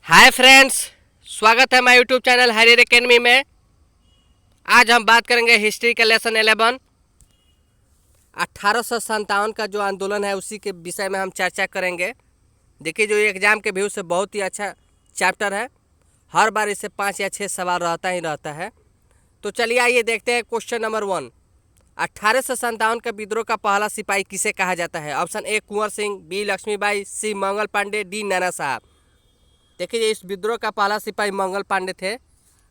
Hi friends, स्वागत है हमारे यूट्यूब चैनल हरियर एकेडमी में। आज हम बात करेंगे हिस्ट्री का लेसन 11। 1857 का जो आंदोलन है उसी के विषय में हम चर्चा करेंगे। देखिए, जो एग्ज़ाम के व्यू से बहुत ही अच्छा चैप्टर है। हर बार इससे 5 या 6 सवाल रहता ही रहता है। तो चलिए आइए देखते हैं क्वेश्चन नंबर 1। 1857 का विद्रोह का पहला सिपाही किसे कहा जाता है? Option A Kunwar Singh, B Lakshmibai, C Mangal Pandey, D Nana Sahab. देखिए, इस विद्रोह का पहला सिपाही मंगल पांडे थे।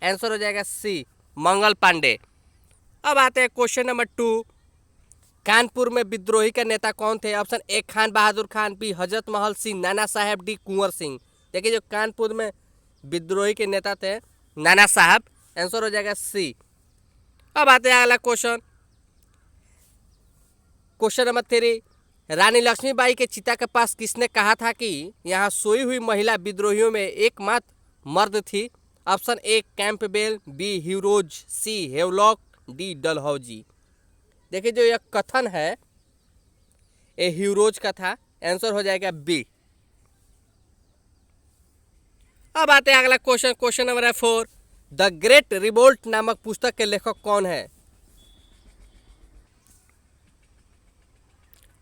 आंसर हो जाएगा सी मंगल पांडे। अब आते हैं क्वेश्चन नंबर 2। कानपुर में विद्रोही का नेता कौन थे? Option A Khan Bahadur Khan, B Hazrat Mahal, सी नाना साहब, डी कुंवर सिंह। देखिए, जो कानपुर में विद्रोही के नेता थे नाना साहब। आंसर हो जाएगा सी। अब आते हैं अगला क्वेश्चन। Question number 3। रानी लक्ष्मीबाई के चिता के पास किसने कहा था कि यहाँ सोई हुई महिला विद्रोहियों में एकमात्र मर्द थी? Option A Campbell, B Hugh Rose, C Havelock, D Dalhousie. देखिए, जो यह कथन है ये ह्यूरोज का था। आंसर हो जाएगा बी। अब आते हैं अगला question. Question number 4। The great revolt नामक पुस्तक के लेखक कौन है?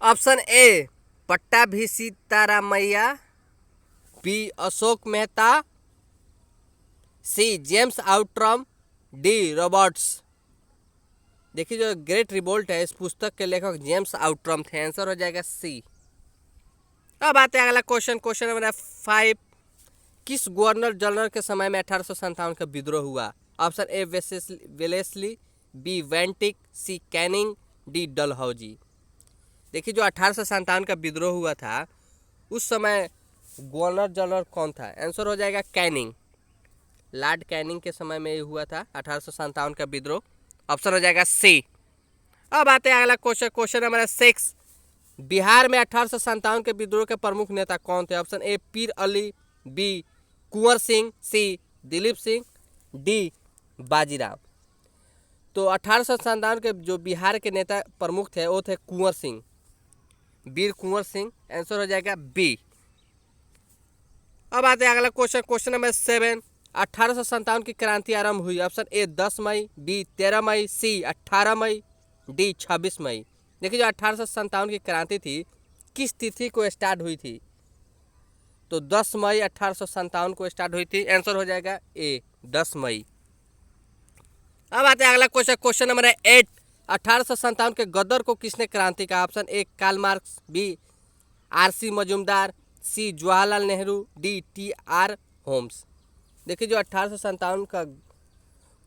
Option A Pattabhi Sitaramayya, B Ashok Mehta, C James Outram, D Roberts. देखिए, जो ग्रेट रिवोल्ट है इस पुस्तक के लेखक जेम्स आउट्रम थे। आंसर हो जाएगा सी। अब आते हैं अगला क्वेश्चन। Question number 5। किस गवर्नर जनरल के समय में 1857 का विद्रोह हुआ? Option A Wellesley, B Bentinck, C Canning, D Dalhousie. देखिए, जो 1857 का विद्रोह हुआ था उस समय गवर्नर जनरल कौन था? आंसर हो जाएगा कैनिंग। लॉर्ड कैनिंग के समय में ये हुआ था 1857 का विद्रोह। ऑप्शन हो जाएगा सी। अब आते हैं अगला क्वेश्चन। Question number 6। बिहार में 1857 के विद्रोह के प्रमुख नेता कौन थे? ऑप्शन ए पीर अली, बी कुंवर सिंह, सी दिलीप सिंह, डी बाजीराव। तो 1857 के जो बिहार के नेता प्रमुख थे वो थे कुंवर सिंह, वीर कुंवर सिंह। आंसर हो जाएगा बी। अब आते हैं अगला क्वेश्चन। Question number 7। 1857 की क्रांति आरंभ हुई। ऑप्शन ए 10 मई, बी 13 मई, सी 18 मई, डी 26 मई। देखिए, जो 1857 की क्रांति थी किस तिथि को स्टार्ट हुई थी? तो 10 मई 1857 को स्टार्ट हुई थी। आंसर हो जाएगा ए 10 मई। अब आते हैं अगला क्वेश्चन। Question number 8। 1857 के गदर को किसने क्रांति कहा? Option A Karl Marx, B R C. Majumdar, C Jawaharlal Nehru, D T R. Holmes. देखिए, जो 1857 का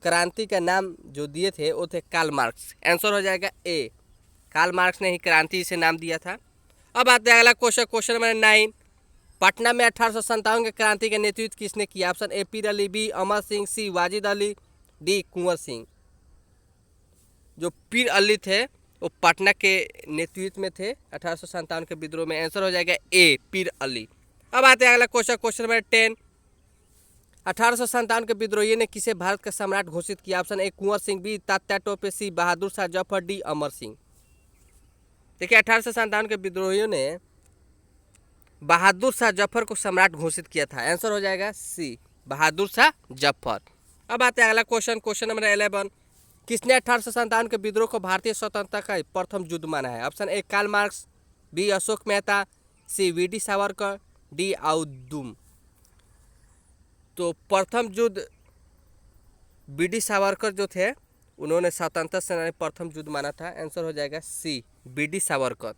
क्रांति का नाम जो दिए थे वो थे कार्ल मार्क्स। आंसर हो जाएगा ए। कार्ल मार्क्स ने ही क्रांति से नाम दिया था। अब आते हैं अगला क्वेश्चन। Question number 9। पटना में 1857 के क्रांति का नेतृत्व किसने किया? ऑप्शन ए पीर अली, बी अमर सिंह, सी वाजिद अली, डी कुंवर सिंह। जो पीर अली थे वो पटना के नेतृत्व में थे 1857 के विद्रोह में। आंसर हो जाएगा ए पीर अली। अब आते हैं अगला क्वेश्चन। Question number 10। 1857 के विद्रोही ने किसे भारत का सम्राट घोषित किया? Option A Kunwar Singh, B Tatya Tope, C Bahadur Shah Zafar, D Amar Singh. देखिए, 1857 के विद्रोहियों ने बहादुर शाह जफर को सम्राट घोषित किया था। आंसर हो जाएगा सी बहादुर शाह जफर। अब आते हैं अगला क्वेश्चन। Question number 11। किसने 1857 के विद्रोह को भारतीय स्वतंत्रता का प्रथम युद्ध माना है? Option A Karl Marx, B Ashok Mehta, C V D. Savarkar, D Outram. तो प्रथम युद्ध वी.डी. सावरकर जो थे उन्होंने स्वतंत्रता सेनानी प्रथम युद्ध माना था। आंसर हो जाएगा सी वी.डी. सावरकर।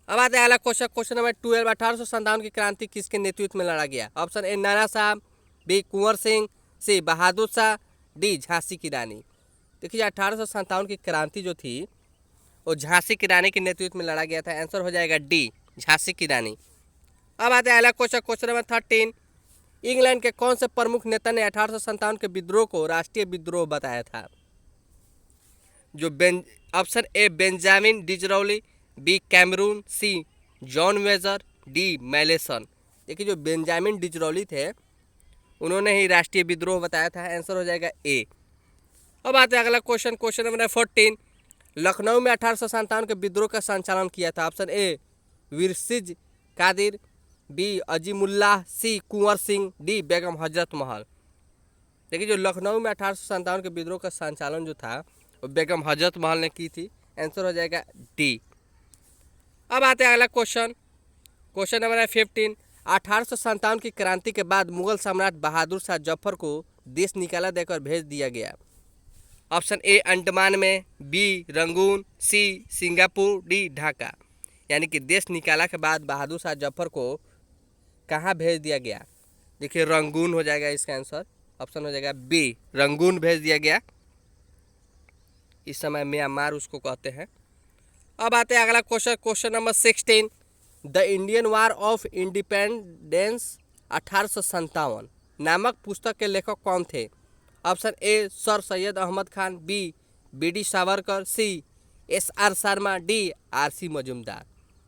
अब आते हैं अगला क्वेश्चन। Question number 12। 1857 की क्रांति किसके नेतृत्व में लड़ा गया? ऑप्शन ए नाना साहब, बी कुंवर सिंह, सी बहादुर शाह, डी झांसी की रानी। देखिए, 1857 की क्रांति जो थी वो झांसी की रानी के नेतृत्व में लड़ा गया था। आंसर हो जाएगा डी झांसी की रानी। अब आते हैं अगला क्वेश्चन। Question number 13। इंग्लैंड के कौन से प्रमुख नेता ने 1857 के विद्रोह को राष्ट्रीय विद्रोह बताया था? जो option A Benjamin Disraeli, B Cameron, C John Major, D Malleson. देखिए, जो बेंजामिन डिजरौली थे उन्होंने ही राष्ट्रीय विद्रोह बताया था। आंसर हो जाएगा ए। अब आते हैं अगला क्वेश्चन। Question number 14। लखनऊ में 1857 के विद्रोह का संचालन किया था। ऑप्शन ए विरसिज Kadir, B Azimullah, C Kunwar Singh, D Begum Hazrat Mahal. देखिए जो लखनऊ में 1857 के विद्रोह का संचालन जो था वो बेगम हजरत महल ने की थी। आंसर हो जाएगा डी। अब आते हैं अगला क्वेश्चन। क्वेश्चन नंबर है 15। 1857 की क्रांति के बाद मुगल सम्राट बहादुर शाह जफर को देश निकाला देकर भेज दिया गया। ऑप्शन ए अंडमान में, B Rangoon, C Singapore, D Dhaka. यानी कि देश निकाला के बाद बहादुर शाह जफर को कहाँ भेज दिया गया? देखिए रंगून हो जाएगा इसका आंसर। ऑप्शन हो जाएगा बी रंगून भेज दिया गया। इस समय म्यांमार उसको कहते हैं। अब आते हैं अगला question. Question number 16। The Indian war of independence 1857 नामक पुस्तक के लेखक कौन थे? Option A sir Syed Ahmad Khan, B V D. Savarkar, C S R. Sharma, D R C. Majumdar.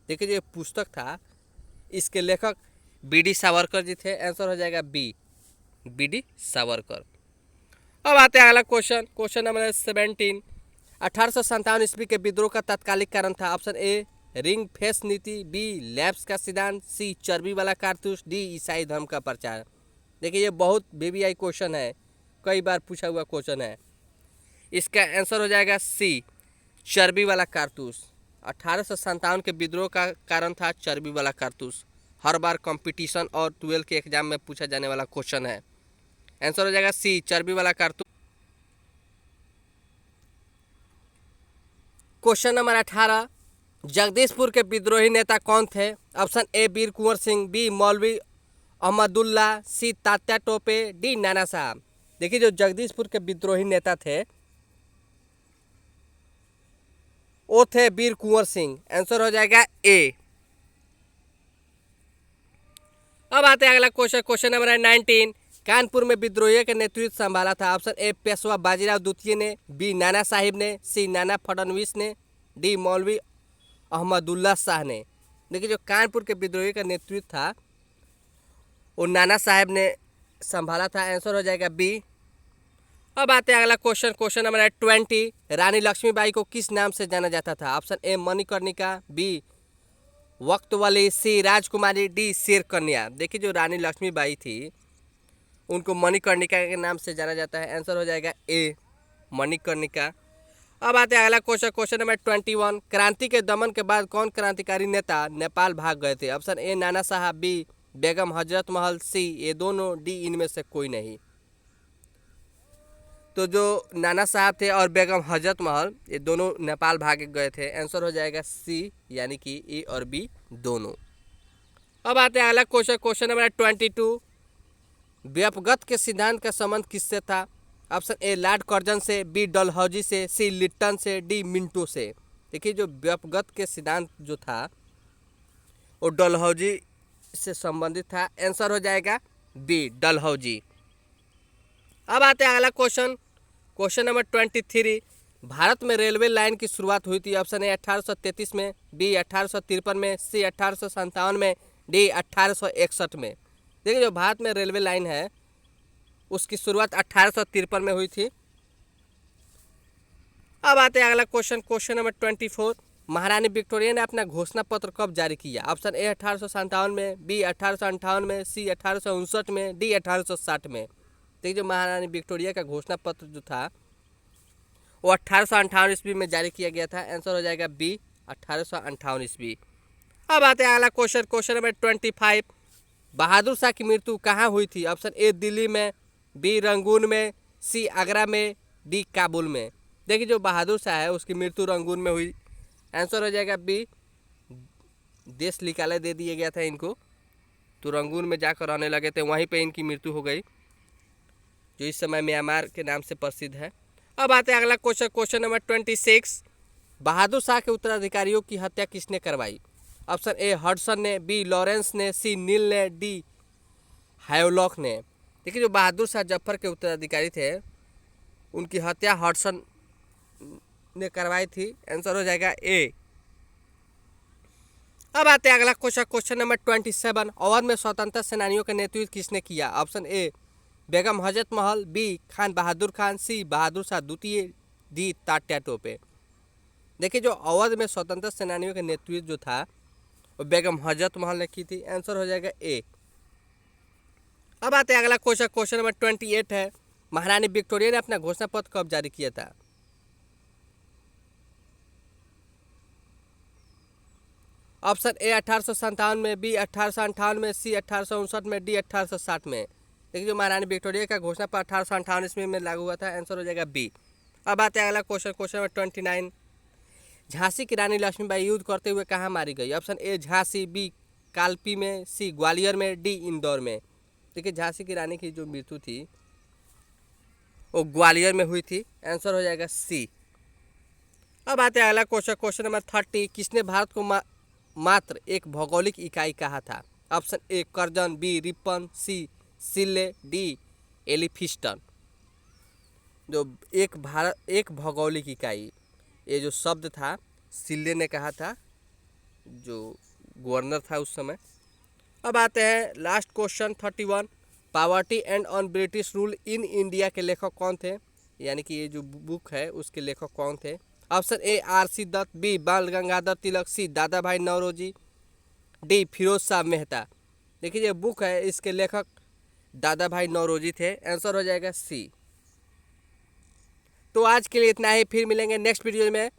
देखिए जो पुस्तक था इसके लेखक बी.डी. सावरकर जी थे। आंसर हो जाएगा बी बी.डी. सावरकर। अब आते हैं अगला क्वेश्चन। Question number 17। 1857 ईस्वी के विद्रोह का तात्कालिक कारण था। ऑप्शन ए रिंग फेस नीति, बी लैप्स का सिद्धांत, सी चर्बी वाला कारतूस, डी ईसाई धर्म का प्रचार। देखिए ये बहुत वीवीआई क्वेश्चन है, कई बार पूछा हुआ क्वेश्चन है। इसका आंसर हो जाएगा सी चर्बी वाला कारतूस। 1857 के विद्रोह का कारण था चर्बी वाला कारतूस। हर बार कंपटीशन और 12 के एग्जाम में पूछा जाने वाला क्वेश्चन है। आंसर हो जाएगा सी चर्बी वाला कारतूस। Question number 18। जगदीशपुर के विद्रोही नेता कौन थे? Option A Veer Kunwar Singh, B Maulvi Ahmadullah, C Tatya Tope, D Nana Sahab. देखिए जो जगदीशपुर के विद्रोही नेता थे वो थे वीर कुंवर सिंह। आंसर हो जाएगा ए। अब आते हैं अगला क्वेश्चन। Question number 19। कानपुर में विद्रोहियों के नेतृत्व संभाला था। ऑप्शन ए पेशवा बाजीराव द्वितीय ने, बी नाना साहिब ने, सी नाना फडणवीस ने, डी मौलवी अहमदुल्ला शाह ने। देखिए जो कानपुर के विद्रोही का नेतृत्व था वो नाना साहब ने संभाला था। आंसर हो जाएगा बी। अब आते हैं अगला क्वेश्चन। Question number 20। रानी लक्ष्मीबाई को किस नाम से जाना जाता था? ऑप्शन ए मणिकर्णिका, बी वक्तवली, सी राजकुमारी, डी शेर कन्या। देखिए जो रानी लक्ष्मीबाई थी उनको मणिकर्णिका के नाम से जाना जाता है। आंसर हो जाएगा ए मणिकर्णिका। अब आते हैं अगला क्वेश्चन। Question number 21। क्रांति के दमन के बाद कौन क्रांतिकारी नेता नेपाल भाग गए थे? ऑप्शन ए नाना साहब, बी बेगम हजरत महल, सी ये दोनों, डी इनमें से कोई नहीं। तो जो नाना साहब थे और बेगम हजरत महल ये दोनों नेपाल भाग गए थे। आंसर हो जाएगा सी यानी कि ए और बी दोनों। अब आते हैं अगला क्वेश्चन। Question number 22। व्यपगत के सिद्धांत का संबंध किससे था? ऑप्शन ए लॉर्ड कर्जन से, बी डलहौजी से, सी लिट्टन से, डी मिंटो से। देखिए जो व्यपगत के सिद्धांत जो था वो डलहौजी से संबंधित था। आंसर हो जाएगा बी डलहौजी। अब आते हैं अगला क्वेश्चन। Question number 23। भारत में रेलवे लाइन की शुरुआत हुई थी। ऑप्शन ए 1833 में, बी 1853 में, सी 1857 में, डी 1861 में। देखिए जो भारत में रेलवे लाइन है उसकी शुरुआत 1853 में हुई थी। अब आते हैं अगला क्वेश्चन। Question number 24। महारानी विक्टोरिया ने अपना घोषणा पत्र कब जारी किया? ऑप्शन ए 1857 में, बी 1858 में, सी 1859 में, डी 1860 में। देखिए जो महारानी विक्टोरिया का घोषणा पत्र जो था वो 1858 ईस्वी में जारी किया गया था। आंसर हो जाएगा बी 1858 ईस्वी। अब आते हैं अगला question. Question number 25। Bahadur Shah की मृत्यु कहाँ हुई थी? ऑप्शन ए दिल्ली में, बी रंगून में, सी आगरा में, डी काबुल में। देखिए जो बहादुर शाह है उसकी मृत्यु रंगून में हुई। आंसर हो जाएगा बी देश निकाले दे दिया गया था इनको, तो रंगून में जाकर रहने लगे थे, वहीं पे इनकी मृत्यु हो गई जो इस समय म्यांमार के नाम से प्रसिद्ध है। अब आते हैं अगला question. Question number 26। Bahadur Shah के उत्तराधिकारियों की हत्या किसने करवाई? ऑप्शन ए हडसन ने, बी लॉरेंस ने, सी नील ने, डी हायोलॉक ने। देखिए जो बहादुर शाह जफर के उत्तराधिकारी थे उनकी हत्या हडसन ने करवाई थी। आंसर हो जाएगा ए। अब आते हैं अगला क्वेश्चन। Question number 27। अवध में स्वतंत्रता सेनानियों का नेतृत्व किसने किया? ऑप्शन ए बेगम हजरत महल, बी खान बहादुर खान, सी बहादुर शाह द्वितीय, डी तात्या टोपे। देखिए जो अवध में स्वतंत्रता सेनानियों का नेतृत्व जो था और बेगम हजरत महल ने की थी। आंसर हो जाएगा ए। अब आते हैं अगला क्वेश्चन, क्वेश्चन नंबर 28 है, महारानी विक्टोरिया ने अपना घोषणा पत्र कब जारी किया था? ऑप्शन ए 1857 में, बी 1858 में, सी 1859 में, डी 1860 में। देखिए जो महारानी विक्टोरिया का घोषणा पत्र 1858 ईस्वी में लागू हुआ था। आंसर हो जाएगा बी। अब आते हैं अगला क्वेश्चन, क्वेश्चन नंबर 29, झांसी की रानी लक्ष्मीबाई युद्ध करते हुए कहाँ मारी गई? Option A Jhansi, B Kalpi में, सी ग्वालियर में, डी इंदौर में। देखिए झांसी की रानी की जो मृत्यु थी वो ग्वालियर में हुई थी। आंसर हो जाएगा सी। अब आते हैं अगला क्वेश्चन, क्वेश्चन नंबर 30, किसने भारत को मात्र एक भौगोलिक इकाई कहा था? Option A Curzon, B Ripon, C Seeley, D Elphinstone. जो एक भौगोलिक इकाई, ये जो शब्द था सिल्ले ने कहा था, जो गवर्नर था उस समय। अब आते हैं last question 31, poverty and on British rule in India के लेखक कौन थे? यानी कि ये जो बुक है उसके लेखक कौन थे? Option A R C. Dutt, B Bal Gangadhar Tilak, C Dadabhai Naoroji, D Firoz Shah Mehta. देखिए ये बुक है, इसके लेखक दादा भाई नौरोजी थे। आंसर हो जाएगा सी। तो आज के लिए इतना ही, फिर मिलेंगे नेक्स्ट वीडियो में।